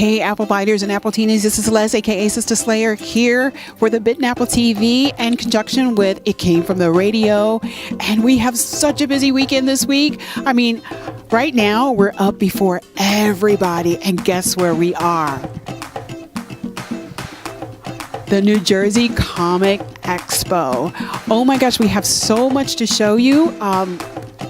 Hey, Apple Biters and Apple Teenies, this is Les, aka Sista Slayer, here for the Bitten Apple TV in conjunction with It Came From The Radio. And we have such a busy weekend this week. I mean, right now we're up before everybody, and guess where we are? The New Jersey Comic Expo. Oh my gosh, we have so much to show you.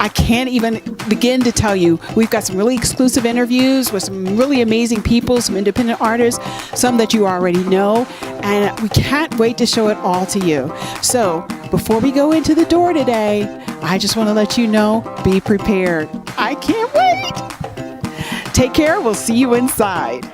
I can't even begin to tell you. We've got some really exclusive interviews with some really amazing people, some independent artists, some that you already know, and we can't wait to show it all to you. So before we go into the door today, I just want to let you know, be prepared. I can't wait. Take care. We'll see you inside.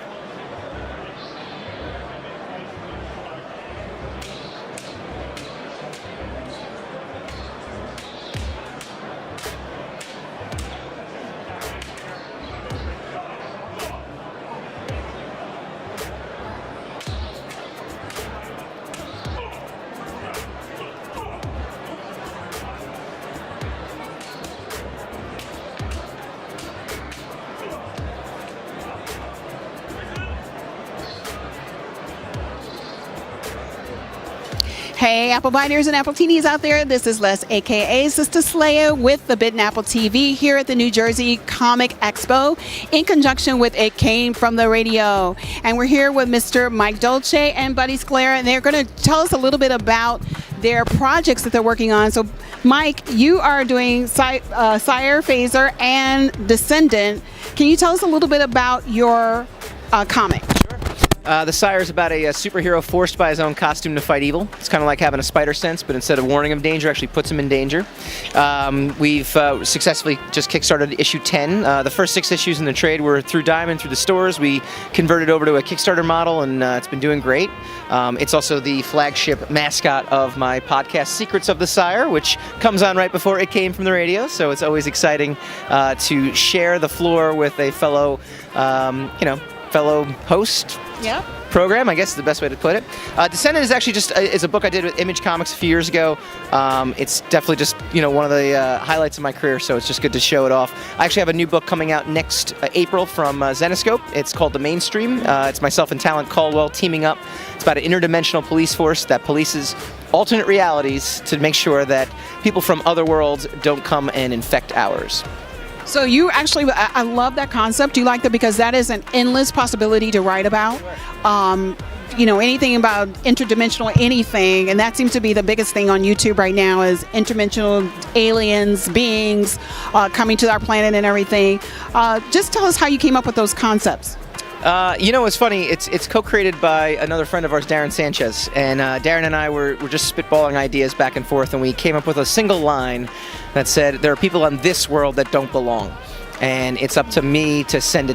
Hey, Apple Biters and Apple Teenies out there. This is Les, aka Sista Slayer, with the Bitten Apple TV here at the New Jersey Comic Expo in conjunction with It Came From The Radio. And we're here with Mr. Mike Dolce and Buddy Scalera, and they're going to tell us a little bit about their projects that they're working on. So, Mike, you are doing Sire, Phaser, and Descendant. Can you tell us a little bit about your comic? The Sire is about a superhero forced by his own costume to fight evil. It's kind of like having a spider sense, but instead of warning him of danger, actually puts him in danger. We've successfully just kickstarted issue 10. The first 6 issues in the trade were through Diamond, through the stores. We converted over to a Kickstarter model, and it's been doing great. It's also the flagship mascot of my podcast, Secrets of the Sire, which comes on right before It Came From The Radio, so it's always exciting to share the floor with a fellow, fellow host. Yeah. Program, I guess is the best way to put it. Descendant is actually just is a book I did with Image Comics a few years ago. It's definitely just one of the highlights of my career, so it's just good to show it off. I actually have a new book coming out next April from Zenescope. It's called The Mainstream. It's myself and Talent Caldwell teaming up. It's about an interdimensional police force that polices alternate realities to make sure that people from other worlds don't come and infect ours. So you actually, I love that concept. Do you like that? Because that is an endless possibility to write about. Anything about interdimensional anything, and that seems to be the biggest thing on YouTube right now is interdimensional aliens, beings coming to our planet and everything. Just tell us how you came up with those concepts. It's funny. It's co-created by another friend of ours, Darren Sanchez, and Darren and I were just spitballing ideas back and forth, and we came up with a single line that said, "There are people on this world that don't belong, and it's up to me to send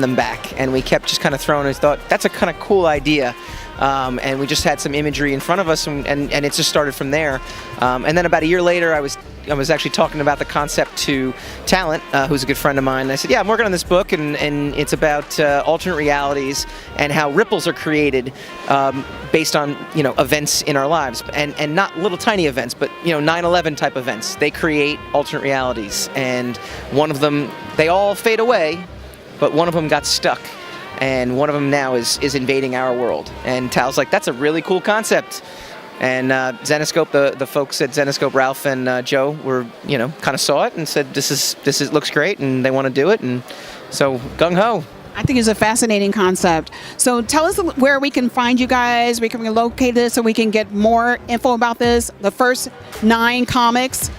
them back." And we kept just kind of throwing it. Thought that's a kind of cool idea. And we just had some imagery in front of us, and it just started from there. And then about a year later, I was actually talking about the concept to Talent, who's a good friend of mine. And I said, "Yeah, I'm working on this book, and it's about alternate realities and how ripples are created based on events in our lives, and not little tiny events, but 9/11 type events. They create alternate realities, and one of them, they all fade away, but one of them got stuck." And one of them now is invading our world. And Tal's like, "That's a really cool concept." And Zenescope, the folks at Zenescope, Ralph and Joe, were kind of saw it and said, "This looks great," and they want to do it. And so gung ho. I think it's a fascinating concept. So tell us where we can find you guys. We can locate this so we can get more info about this. The first 9 comics.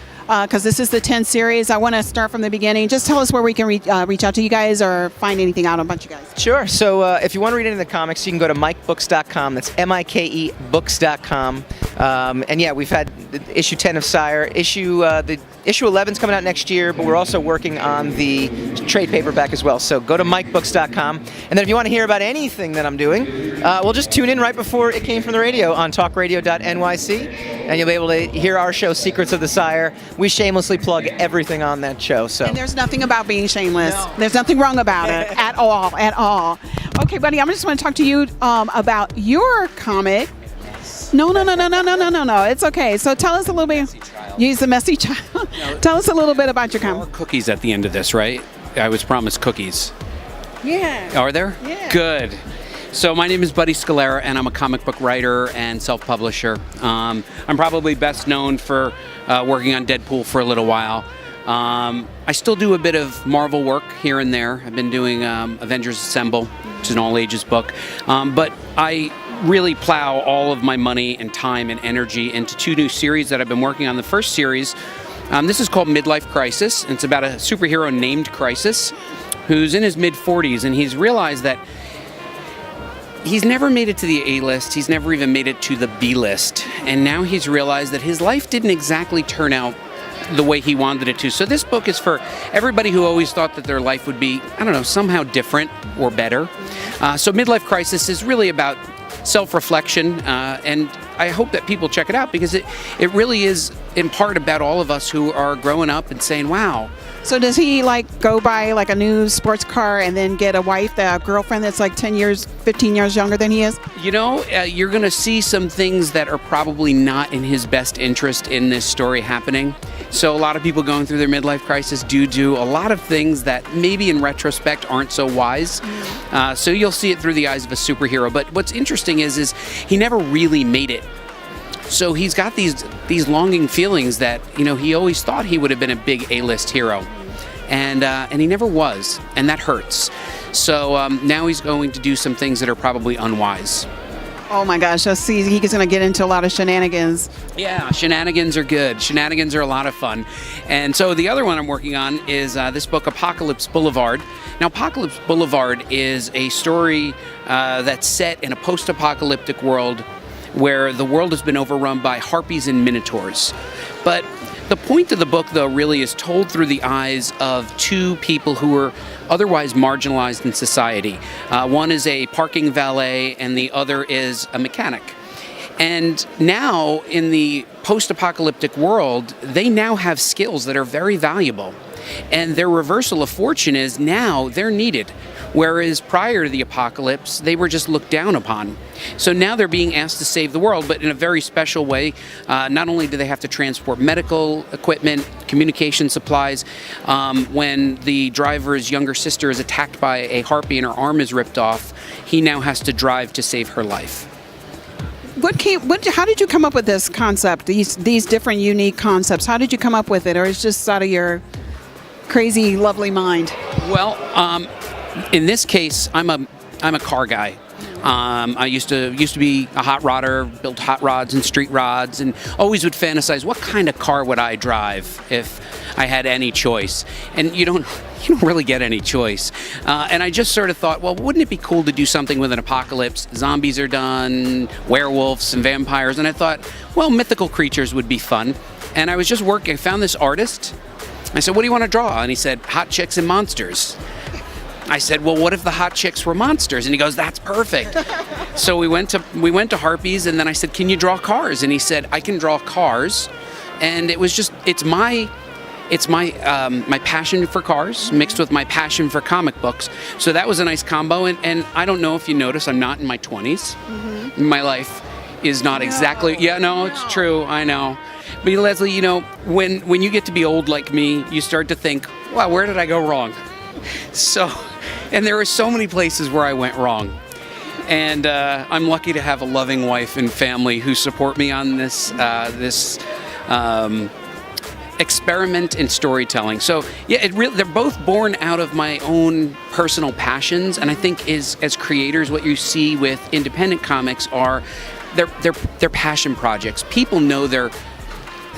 Because this is the 10th series. I want to start from the beginning. Just tell us where we can reach out to you guys or find anything out about you guys. Sure. So if you want to read any of the comics, you can go to mikebooks.com. That's MIKE books.com. And yeah, we've had issue 10 of Sire. Issue 11 is coming out next year, but we're also working on the trade paperback as well. So go to mikebooks.com. And then if you want to hear about anything that I'm doing, well, just tune in right before It Came From The Radio on talkradio.nyc. And you'll be able to hear our show, Secrets of the Sire. We shamelessly plug everything on that show. So. And there's nothing about being shameless. No. There's nothing wrong about it at all. Okay, buddy, I just want to talk to you about your comic. No. It's okay. So tell us a little bit. Use the messy child. Tell us a little bit about your comic. Cookies at the end of this, right? I was promised cookies. Yeah. Are there? Yeah. Good. So my name is Buddy Scalera, and I'm a comic book writer and self-publisher. I'm probably best known for working on Deadpool for a little while. I still do a bit of Marvel work here and there. I've been doing Avengers Assemble, which is an all-ages book. But I really plow all of my money and time and energy into 2 new series that I've been working on. The first series, this is called Midlife Crisis. And it's about a superhero named Crisis who's in his mid-40s, and he's realized that he's never made it to the A-list. He's never even made it to the B-list. And now he's realized that his life didn't exactly turn out the way he wanted it to. So this book is for everybody who always thought that their life would be, I don't know, somehow different or better. So Midlife Crisis is really about self-reflection, and I hope that people check it out because it really is in part about all of us who are growing up and saying, wow. So does he like go buy like a new sports car and then get a wife, a girlfriend that's like 10 years, 15 years younger than he is? You know, you're going to see some things that are probably not in his best interest in this story happening. So a lot of people going through their midlife crisis do a lot of things that maybe in retrospect aren't so wise. So you'll see it through the eyes of a superhero. But what's interesting is he never really made it. So he's got these longing feelings that, you know, he always thought he would have been a big A-list hero. And he never was, and that hurts. So now he's going to do some things that are probably unwise. Oh my gosh, I see he's going to get into a lot of shenanigans. Yeah, shenanigans are good. Shenanigans are a lot of fun. And so the other one I'm working on is this book, Apocalypse Boulevard. Now, Apocalypse Boulevard is a story that's set in a post-apocalyptic world where the world has been overrun by harpies and minotaurs. But the point of the book, though, really is told through the eyes of 2 people who were otherwise marginalized in society. One is a parking valet, and the other is a mechanic. And now, in the post-apocalyptic world, they now have skills that are very valuable. And their reversal of fortune is now they're needed. Whereas prior to the apocalypse, they were just looked down upon. So now they're being asked to save the world, but in a very special way. Not only do they have to transport medical equipment, communication supplies. When the driver's younger sister is attacked by a harpy and her arm is ripped off, he now has to drive to save her life. How did you come up with this concept, these different unique concepts? How did you come up with it, or is it just out of your crazy, lovely mind? Well, in this case, I'm a car guy. I used to be a hot rodder, built hot rods and street rods, and always would fantasize, what kind of car would I drive if I had any choice? And you don't really get any choice. And I just sort of thought, well, wouldn't it be cool to do something with an apocalypse? Zombies are done, werewolves and vampires, and I thought, well, mythical creatures would be fun. And I was just working. I found this artist. I said, what do you want to draw? And he said, hot chicks and monsters. I said, well, what if the hot chicks were monsters? And he goes, that's perfect. So we went to Harpies, and then I said, can you draw cars? And he said, I can draw cars. And it was just, it's my passion for cars mixed with my passion for comic books. So that was a nice combo. And I don't know if you notice, I'm not in my 20s. Mm-hmm. My life is not exactly, it's true, I know. But Leslie, you know, when you get to be old like me, you start to think, wow, where did I go wrong? So, and there are so many places where I went wrong. And I'm lucky to have a loving wife and family who support me on this experiment in storytelling. So yeah, they're both born out of my own personal passions. And I think as creators, what you see with independent comics are they're passion projects. People know they're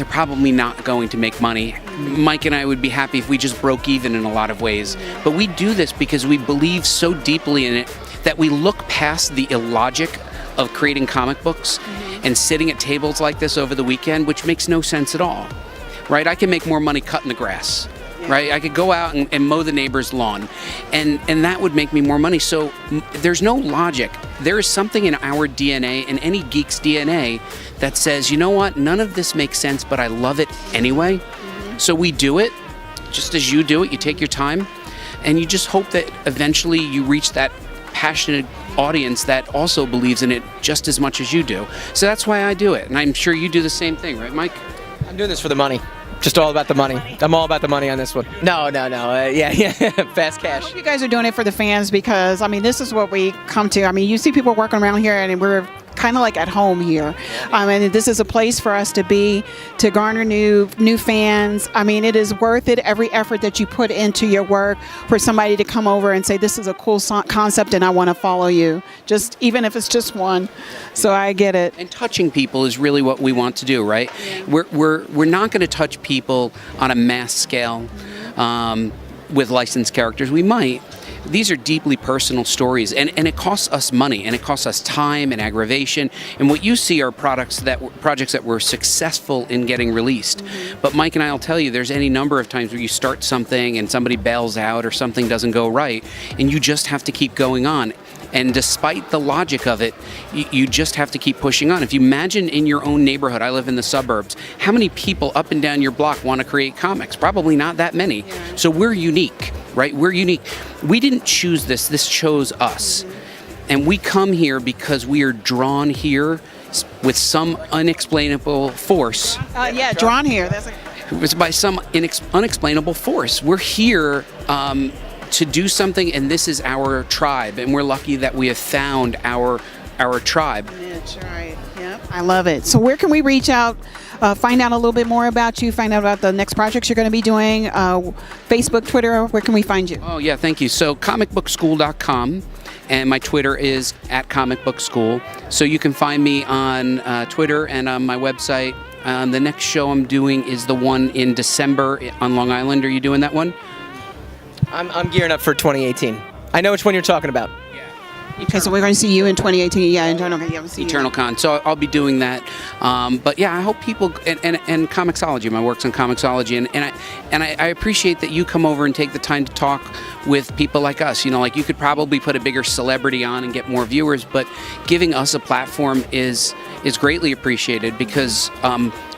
probably not going to make money. Mike and I would be happy if we just broke even in a lot of ways. But we do this because we believe so deeply in it that we look past the illogic of creating comic books and sitting at tables like this over the weekend, which makes no sense at all. Right? I can make more money cutting the grass. Right? I could go out and mow the neighbor's lawn, and that would make me more money. So there's no logic. There is something in our DNA, in any geek's DNA, that says, you know what, none of this makes sense, but I love it anyway. So we do it, just as you do it. You take your time, and you just hope that eventually you reach that passionate audience that also believes in it just as much as you do. So that's why I do it, and I'm sure you do the same thing, right, Mike? I'm doing this for the money. Just all about the money. I'm all about the money on this one. No. Yeah. Fast I cash. hope you guys are doing it for the fans because, I mean, this is what we come to. I mean, you see people working around here and we're kind of like at home here. I mean, this is a place for us to be, to garner new fans. I mean, it is worth it, every effort that you put into your work for somebody to come over and say, this is a cool concept and I want to follow you. Just even if it's just one. So I get it. And touching people is really what we want to do, right? Yeah. We're not going to touch people on a mass scale with licensed characters. We might. These are deeply personal stories, and it costs us money, and it costs us time and aggravation. And what you see are projects that were successful in getting released. Mm-hmm. But Mike and I will tell you, there's any number of times where you start something and somebody bails out or something doesn't go right, and you just have to keep going on. And despite the logic of it, you just have to keep pushing on. If you imagine in your own neighborhood, I live in the suburbs, how many people up and down your block want to create comics? Probably not that many. Yeah. So we're unique, right? We're unique. We didn't choose this. This chose us. Mm-hmm. And we come here because we are drawn here with some unexplainable force. Drawn here. It's by some unexplainable force. We're here to do something, and this is our tribe, and we're lucky that we have found our tribe. That's right. Yep. I love it. So where can we reach out, find out a little bit more about you, find out about the next projects you're going to be doing, Facebook, Twitter, where can we find you? Oh, yeah, thank you. So comicbookschool.com, and my Twitter is @comicbookschool. So you can find me on Twitter and on my website. The next show I'm doing is the one in December on Long Island. Are you doing that one? I'm gearing up for 2018. I know which one you're talking about. Okay, so we're going to see you in 2018. Yeah, Eternal Con. So I'll be doing that. But yeah, I hope people and Comixology. My work's on Comixology, and I appreciate that you come over and take the time to talk with people like us. You know, like you could probably put a bigger celebrity on and get more viewers, but giving us a platform is greatly appreciated because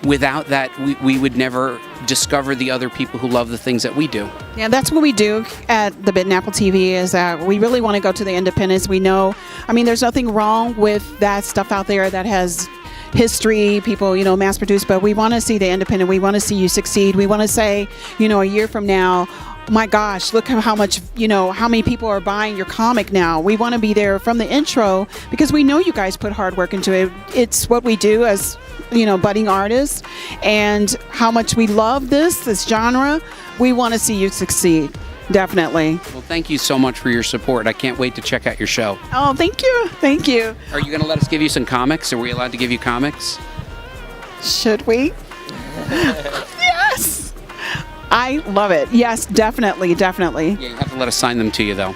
without that, we would never discover the other people who love the things that we do. Yeah, that's what we do at the Bitten Apple TV is that we really want to go to the independents. We know, I mean, there's nothing wrong with that stuff out there that has history, people, you know, mass produced, but we want to see the independent. We want to see you succeed. We want to say, you know, a year from now, my gosh, look how much, you know, how many people are buying your comic now. We want to be there from the intro because we know you guys put hard work into it. It's what we do as, you know, budding artists, and how much we love this genre. We want to see you succeed. Definitely. Well, thank you so much for your support. I can't wait to check out your show. Oh, thank you. Thank you. Are you going to let us give you some comics? Are we allowed to give you comics? Should we? Yes. I love it. Yes, definitely. Yeah, you have to let us sign them to you, though.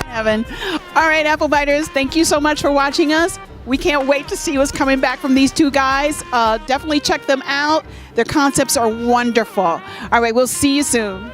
Evan. All right, Apple Biters, thank you so much for watching us. We can't wait to see what's coming back from these two guys. Definitely check them out. Their concepts are wonderful. All right, we'll see you soon.